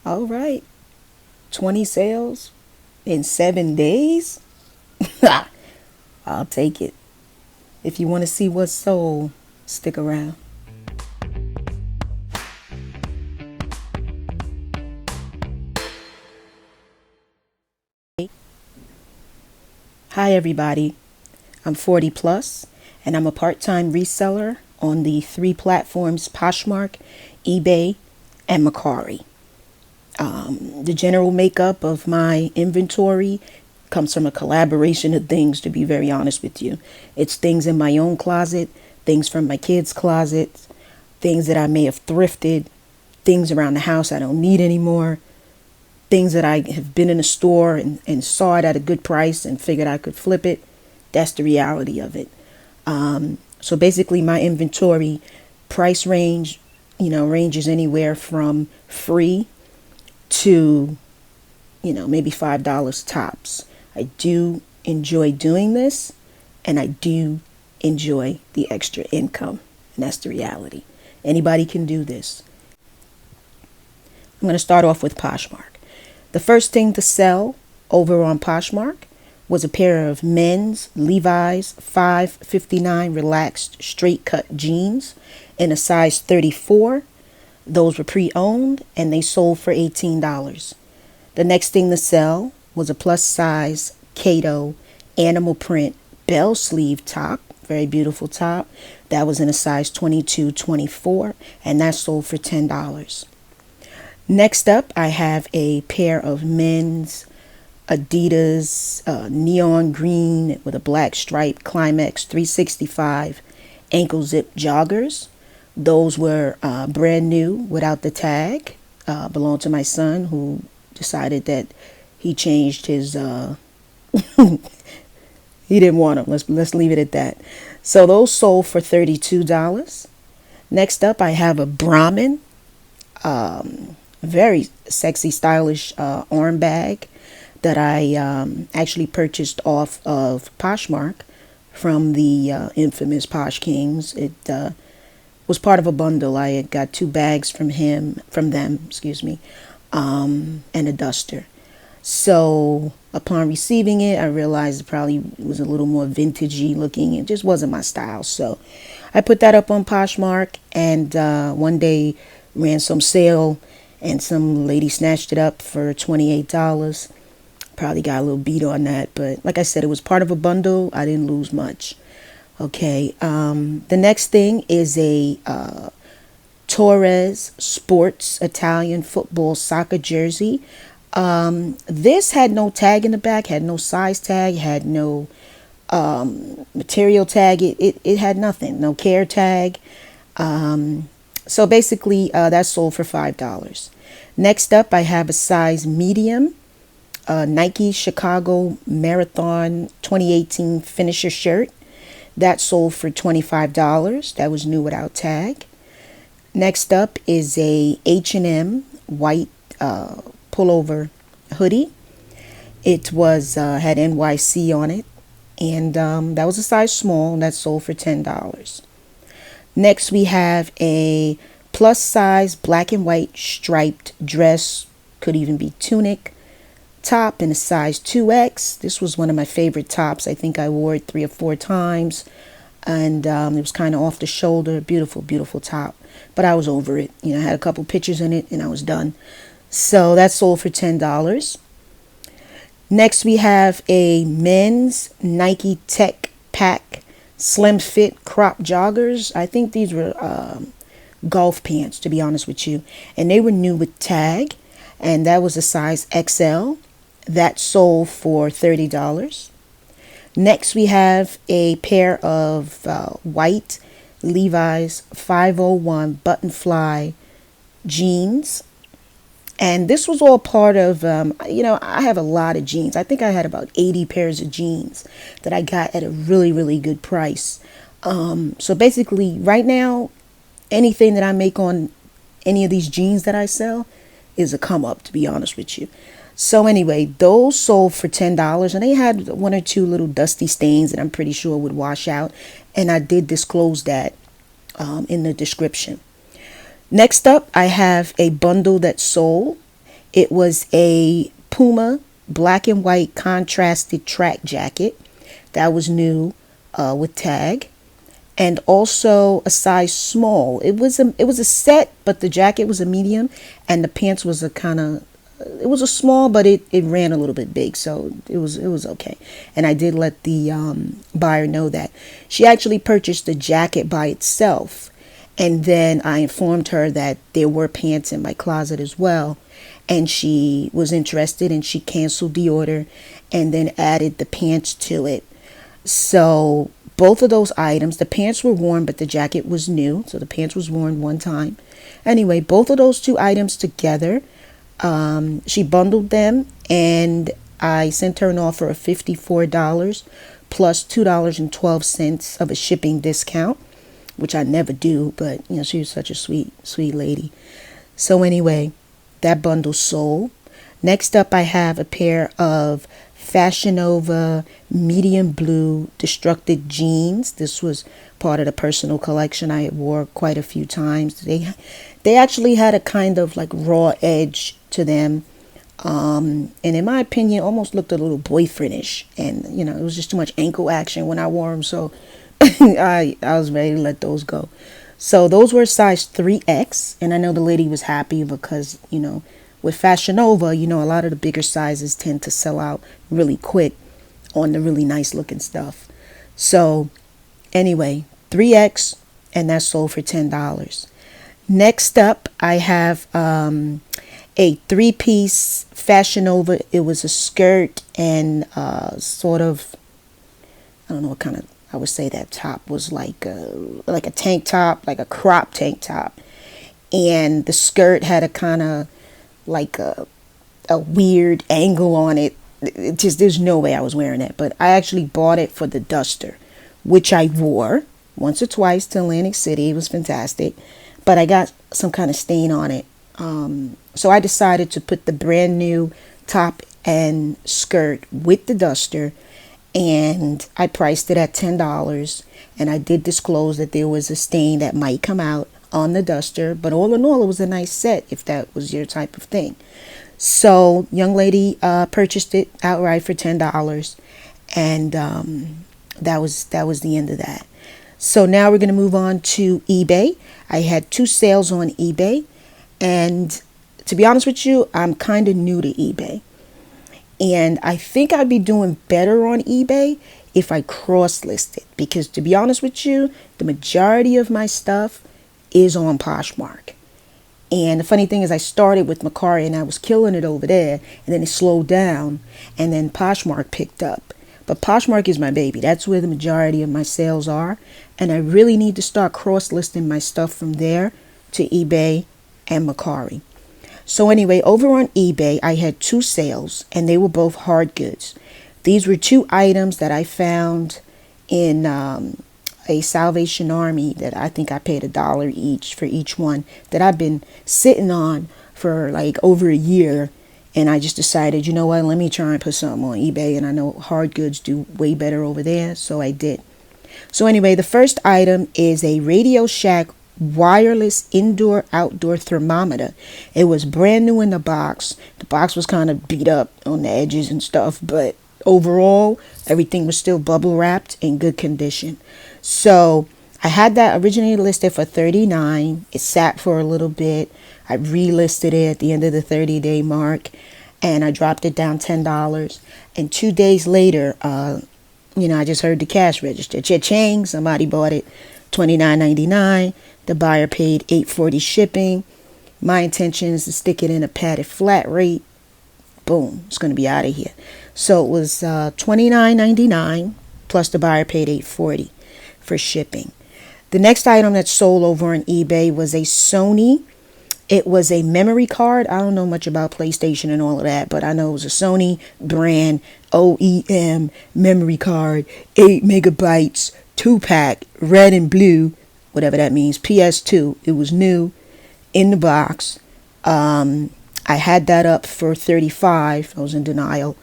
All right. 20 sales in 7 days? I'll take it. If you want to see what's sold, stick around. Hi, everybody. I'm 40 plus, and I'm a part-time reseller on the three platforms Poshmark, eBay, and Mercari. The general makeup of my inventory comes from a collaboration of things, to be very honest with you. It's things in my own closet, things from my kids' closets, things that I may have thrifted, things around the house I don't need anymore, things that I have been in a store and saw it at a good price and figured I could flip it. That's the reality of it. So basically my inventory price range, ranges anywhere from free to, maybe $5 tops. I do enjoy doing this, and I do enjoy the extra income. And that's the reality. Anybody can do this. I'm going to start off with Poshmark. The first thing to sell over on Poshmark was a pair of men's Levi's 559 relaxed straight cut jeans in a size 34. Those were pre-owned and they sold for $18. The next thing to sell was a plus size Kato animal print bell sleeve top. Very beautiful top. That was in a size 22-24 and that sold for $10. Next up, I have a pair of men's Adidas neon green with a black stripe Climax 365 ankle zip joggers. Those were brand new without the tag. Belonged to my son, who decided that he changed his he didn't want them. Let's leave it at that. So those sold for $32. Next up, I have a Brahmin very sexy, stylish arm bag that I actually purchased off of Poshmark from the infamous Posh Kings. It was part of a bundle. I had got two bags from them, and a duster. So upon receiving it, I realized it probably was a little more vintagey looking. It just wasn't my style. So I put that up on Poshmark, and one day ran some sale, and some lady snatched it up for $28. Probably got a little beat on that, but like I said, it was part of a bundle. I didn't lose much. Okay, the next thing is a Torres Sports Italian football soccer jersey. This had no tag in the back, had no size tag, had no material tag. It had nothing, no care tag. So basically, that sold for $5. Next up, I have a size medium Nike Chicago Marathon 2018 finisher shirt. That sold for $25. That was new without tag. Next up is a H&M white pullover hoodie. It was had NYC on it, and that was a size small, and that sold for $10. Next, we have a plus size black and white striped dress, could even be tunic, top in a size 2X. This was one of my favorite tops. I think I wore it 3 or 4 times, and it was kind of off the shoulder. Beautiful, beautiful top. But I was over it. I had a couple pictures in it, and I was done. So that sold for $10. Next, we have a men's Nike Tech Pack slim fit crop joggers. I think these were golf pants, to be honest with you, and they were new with tag, and that was a size XL. That sold for $30. Next, we have a pair of white Levi's 501 button fly jeans, and this was all part of I have a lot of jeans. I think I had about 80 pairs of jeans that I got at a really, really good price. So basically right now, anything that I make on any of these jeans that I sell is a come up, to be honest with you. So anyway, those sold for $10, and they had 1 or 2 little dusty stains that I'm pretty sure would wash out, and I did disclose that in the description. Next up, I have a bundle that sold. It was a Puma black and white contrasted track jacket that was new, with tag, and also a size small. It was a set, but the jacket was a medium, and the pants was a kind of, it was a small, but it ran a little bit big, so it was okay. And I did let the buyer know that. She actually purchased the jacket by itself, and then I informed her that there were pants in my closet as well, and she was interested, and she canceled the order and then added the pants to it. So both of those items, the pants were worn, but the jacket was new, so the pants was worn one time. Anyway, both of those two items together, she bundled them, and I sent her an offer of $54 plus $2.12 of a shipping discount, which I never do, but she was such a sweet lady. So anyway, that bundle sold. Next up, I have a pair of Fashion Nova medium blue destructed jeans. This was part of the personal collection. I wore quite a few times. They actually had a kind of like raw edge to them, and in my opinion almost looked a little boyfriendish, and it was just too much ankle action when I wore them, so I was ready to let those go. So those were size 3X, and I know the lady was happy because with Fashion Nova, a lot of the bigger sizes tend to sell out really quick on the really nice looking stuff. So anyway, 3X, and that sold for $10. Next up, I have a 3-piece Fashion Nova. It was a skirt and sort of, I don't know what kind of, I would say that top was like a tank top, like a crop tank top. And the skirt had a kind of like a weird angle on it. It just, there's no way I was wearing it. But I actually bought it for the duster, which I wore once or twice to Atlantic City. It was fantastic. But I got some kind of stain on it. So I decided to put the brand new top and skirt with the duster, and I priced it at $10. And I did disclose that there was a stain that might come out on the duster, but all in all, it was a nice set if that was your type of thing. So young lady purchased it outright for $10, and that was the end of that. So now we're going to move on to eBay. I had 2 sales on eBay, and to be honest with you, I'm kind of new to eBay, and I think I'd be doing better on eBay if I cross-listed, because to be honest with you, the majority of my stuff is on Poshmark. And the funny thing is, I started with Mercari and I was killing it over there, and then it slowed down, and then Poshmark picked up. But Poshmark is my baby. That's where the majority of my sales are, and I really need to start cross-listing my stuff from there to eBay and Mercari. So anyway, over on eBay, I had 2 sales, and they were both hard goods. These were 2 items that I found in a Salvation Army that I think I paid $1 each for each one, that I've been sitting on for like over a year. And I just decided, you know what, let me try and put something on eBay. And I know hard goods do way better over there, so I did. So anyway, the first item is a Radio Shack wireless indoor-outdoor thermometer. It was brand new in the box. The box was kind of beat up on the edges and stuff, but overall, everything was still bubble wrapped in good condition. So I had that originally listed for $39. It sat for a little bit. I relisted it at the end of the 30-day mark, and I dropped it down $10. And 2 days later, I just heard the cash register. Cha-ching, somebody bought it, $29.99. The buyer paid $8.40 shipping. My intention is to stick it in a padded flat rate. Boom, it's going to be out of here. So it was $29.99 plus the buyer paid $8.40 for shipping. The next item that sold over on eBay was a Sony. It was a memory card. I don't know much about PlayStation and all of that, but I know it was a Sony brand OEM memory card, 8 megabytes, 2-pack, red and blue, whatever that means, PS2. It was new in the box. I had that up for $35. I was in denial.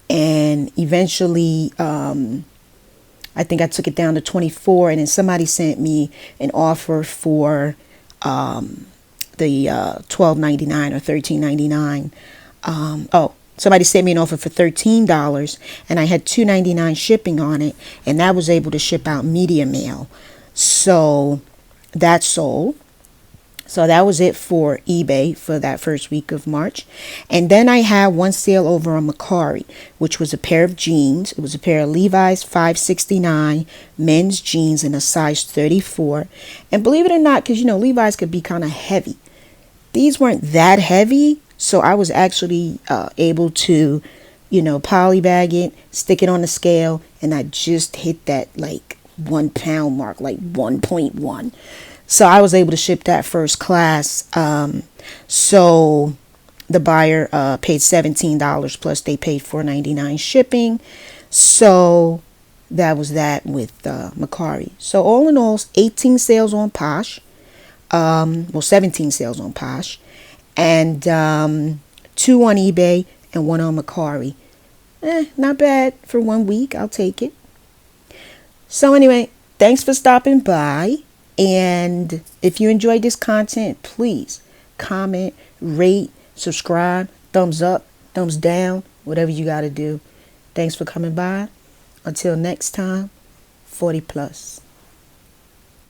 And eventually, I think I took it down to $24. And then somebody sent me an offer for the $12.99 or $13.99 Oh, somebody sent me an offer for $13, and I had $2.99 shipping on it, and that was able to ship out media mail. So that sold. So that was it for eBay for that first week of March. And then I had one sale over on Mercari, which was a pair of jeans. It was a pair of Levi's 569 men's jeans in a size 34. And believe it or not, because Levi's could be kind of heavy. These weren't that heavy, so I was actually able to, polybag it, stick it on the scale, and I just hit that like 1 pound mark, like 1.1. So I was able to ship that first class. So the buyer paid $17 plus they paid $4.99 shipping. So that was that with Mercari. So all in all, 18 sales on Posh. 17 sales on Posh. And 2 on eBay and 1 on Mercari. Not bad for 1 week. I'll take it. So anyway, thanks for stopping by. And if you enjoyed this content, please comment, rate, subscribe, thumbs up, thumbs down, whatever you got to do. Thanks for coming by. Until next time, 40 plus.